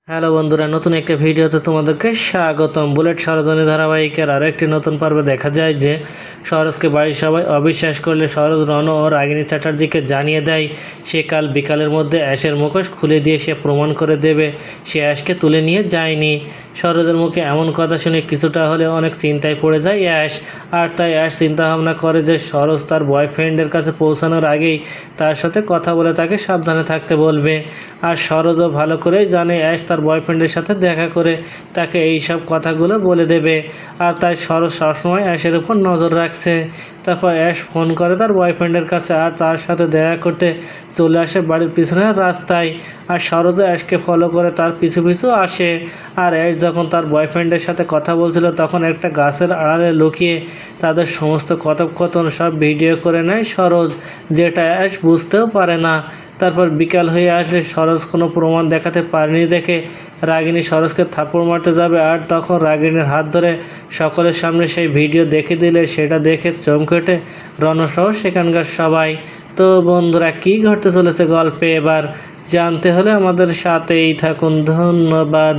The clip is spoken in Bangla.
হ্যালো বন্ধুরা, নতুন একটা ভিডিওতে তোমাদেরকে স্বাগতম। বুলেট সরোজনী ধারাবাহিকের আরও একটি নতুন পর্বে দেখা যায় যে সরোজকে বাড়ির সবাই অবিশ্বাস করলে সরোজ রণ ও রাগিনী চ্যাটার্জিকে জানিয়ে দেয় সে কাল বিকালের মধ্যে অ্যাশের মুখোশ খুলে দিয়ে সে প্রমাণ করে দেবে সে অ্যাশকে তুলে নিয়ে যায়নি। সরোজের মুখে এমন কথা শুনে কিছুটা হলে অনেক চিন্তায় পড়ে যায় অ্যাশ। আর তাই অ্যাশ চিন্তাভাবনা করে যে সরোজ তার বয়ফ্রেন্ডের কাছে পৌঁছানোর আগেই তার সাথে কথা বলে তাকে সাবধানে থাকতে বলবে। আর সরোজও ভালো করেই জানে অ্যাশ তার বয়ফ্রেন্ডের সাথে দেখা করে তাকে এই সব কথাগুলো বলে দেবে। আর তাই সরোজ সবসময় অ্যাশের উপর নজর রাখছে। তারপর অ্যাশ ফোন করে তার বয়ফ্রেন্ডের কাছে আর তার সাথে দেখা করতে চলে আসে বাড়ির পিছনের রাস্তায়। আর সরোজও অ্যাশকে ফলো করে তার পিছু পিছু আসে। আর অ্যাশ যখন তার বয়ফ্রেন্ডের সাথে কথা বলছিল তখন একটা গাছের আড়ালে লুকিয়ে তাদের সমস্ত কথোপকথন সব ভিডিও করে নেয় সরোজ, যেটা অ্যাশ বুঝতেও পারে না। তারপর বিকাল হয়ে আসলে সরোজ কোনো প্রমাণ দেখাতে পারেনি দেখে রাগিনী সরোজকে থাপ্পড় মারতে যাবে। আর তখন রাগিনীর হাত ধরে সকলের সামনে সেই ভিডিও দেখে দিলে সেটা দেখে চমকে ওঠে রণসহ সেখানকার সবাই। তো বন্ধুরা, কী ঘটতে চলেছে গল্পে এবার জানতে হলে আমাদের সাথেই থাকুন। ধন্যবাদ।